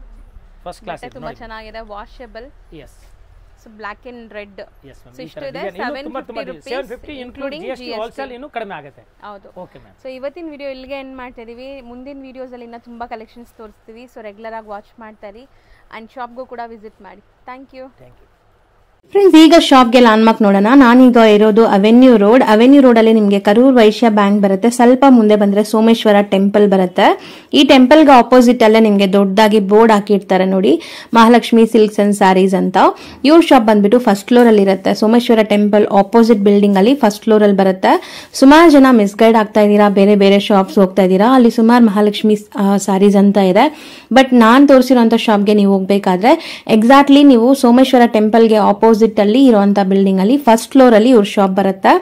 ಫಸ್ಟ್ ಕ್ಲಾಸ್ ಇದೆ, ತುಂಬಾ ಚೆನ್ನಾಗಿದೆ. Washable. Yes. So black and red. Yes ma'am. ಇಷ್ಟು ಇದೆ 750 ರೂಪೀಸ್ 750 ಇನ್ಕ್ಲೂಡಿಂಗ್ GST. ಹೋಲ್ಸೇಲ್ ಇನ್ನೂ ಕಡಿಮೆ ಆಗುತ್ತೆ. ಹೌದು. Okay ma'am. ಸೊ ಇವತ್ತಿನ ವಿಡಿಯೋ ಇಲ್ಲಿಗೆ ಎಂಡ್ ಮಾಡ್ತಾ ಇದೀವಿ. ಮುಂದಿನ ವಿಡಿಯೋಸ್ ಅಲ್ಲಿ ಇನ್ನೂ ತುಂಬಾ ಕಲೆಕ್ಷನ್ಸ್ ತೋರಿಸ್ತೀವಿ. ಸೊ ರೆಗ್ಯುಲರ್ ಆಗಿ ವಾಚ್ ಮಾಡ್ತಾ ಇರಿ ಅಂಡ್ ಶಾಪ್ಗೂ ಕೂಡ ವಿಸಿಟ್ ಮಾಡಿ. Thank you. ಫ್ರೆಂಡ್ಸ್, ಈಗ ಶಾಪ್ಗೆ ಲ್ಯಾಂಡ್ಮಾರ್ಕ್ ನೋಡೋಣ. ನಾನೀಗ ಇರೋದು ಅವೆನ್ಯೂ ರೋಡ್ ಅಲ್ಲಿ ನಿಮಗೆ ಕರೂರ್ ವೈಶ್ಯ ಬ್ಯಾಂಕ್ ಬರುತ್ತೆ. ಸ್ವಲ್ಪ ಮುಂದೆ ಬಂದ್ರೆ ಸೋಮೇಶ್ವರ ಟೆಂಪಲ್ ಬರುತ್ತೆ. ಈ ಟೆಂಪಲ್ಗೆ ಆಪೋಸಿಟ್ ಅಲ್ಲೇ ನಿಮಗೆ ದೊಡ್ಡದಾಗಿ ಬೋರ್ಡ್ ಹಾಕಿರ್ತಾರೆ ನೋಡಿ, ಮಹಾಲಕ್ಷ್ಮಿ ಸಿಲ್ಕ್ಸ್ ಅಂಡ್ ಸ್ಯಾರೀಸ್ ಅಂತ. ಇವ್ರ ಶಾಪ್ ಬಂದ್ಬಿಟ್ಟು ಫಸ್ಟ್ ಫ್ಲೋರ್ ಅಲ್ಲಿ ಇರುತ್ತೆ. ಸೋಮೇಶ್ವರ ಟೆಂಪಲ್ ಆಪೋಸಿಟ್ ಬಿಲ್ಡಿಂಗ್ ಅಲ್ಲಿ ಫಸ್ಟ್ ಫ್ಲೋರ್ ಅಲ್ಲಿ ಬರುತ್ತೆ. ಸುಮಾರು ಜನ ಮಿಸ್ಗೈಡ್ ಆಗ್ತಾ ಇದ್ದೀರಾ, ಬೇರೆ ಬೇರೆ ಶಾಪ್ಸ್ ಹೋಗ್ತಾ ಇದ್ದೀರಾ. ಅಲ್ಲಿ ಸುಮಾರು ಮಹಾಲಕ್ಷ್ಮಿ ಸ್ಯಾರೀಸ್ ಅಂತ ಇದೆ. ಬಟ್ ನಾನ್ ತೋರಿಸಿರುವಂತ ಶಾಪ್ಗೆ ನೀವು ಹೋಗ್ಬೇಕಾದ್ರೆ ಎಕ್ಸಾಕ್ಟ್ಲಿ ನೀವು ಸೋಮೇಶ್ವರ ಟೆಂಪಲ್ಗೆ ಆಪೋಸಿಟ್ ಅಲ್ಲಿ ಇರುವಂತ ಬಿಲ್ಡಿಂಗ್ ಅಲ್ಲಿ ಫಸ್ಟ್ ಫ್ಲೋರ್ ಅಲ್ಲಿ ಇವ್ರ ಶಾಪ್ ಬರುತ್ತೆ.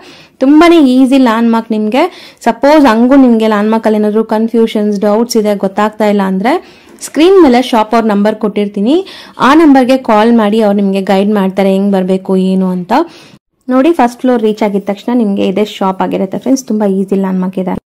ತುಂಬಾನೇ ಈಸಿ ಲ್ಯಾಂಡ್ ಮಾರ್ಕ್. ನಿಮ್ಗೆ ಸಪೋಸ್ ಹಂಗೂ ನಿಮ್ಗೆ ಲ್ಯಾಂಡ್ ಮಾರ್ಕ್ ಅಲ್ಲಿ ಏನಾದ್ರು ಕನ್ಫ್ಯೂಷನ್ಸ್, ಡೌಟ್ಸ್ ಇದೆ, ಗೊತ್ತಾಗ್ತಾ ಇಲ್ಲ ಅಂದ್ರೆ ಸ್ಕ್ರೀನ್ ಮೇಲೆ ಶಾಪ್ ಅವ್ರ ನಂಬರ್ ಕೊಟ್ಟಿರ್ತೀನಿ, ಆ ನಂಬರ್ಗೆ ಕಾಲ್ ಮಾಡಿ ಅವ್ರು ನಿಮ್ಗೆ ಗೈಡ್ ಮಾಡ್ತಾರೆ ಹೆಂಗ್ ಬರ್ಬೇಕು ಏನು ಅಂತ. ನೋಡಿ, ಫಸ್ಟ್ ಫ್ಲೋರ್ ರೀಚ್ ಆಗಿದ ತಕ್ಷಣ ನಿಮ್ಗೆ ಇದೇ ಶಾಪ್ ಆಗಿರುತ್ತೆ ಫ್ರೆಂಡ್ಸ್. ತುಂಬಾ ಈಸಿ ಲ್ಯಾಂಡ್ ಮಾರ್ಕ್ ಇದೆ.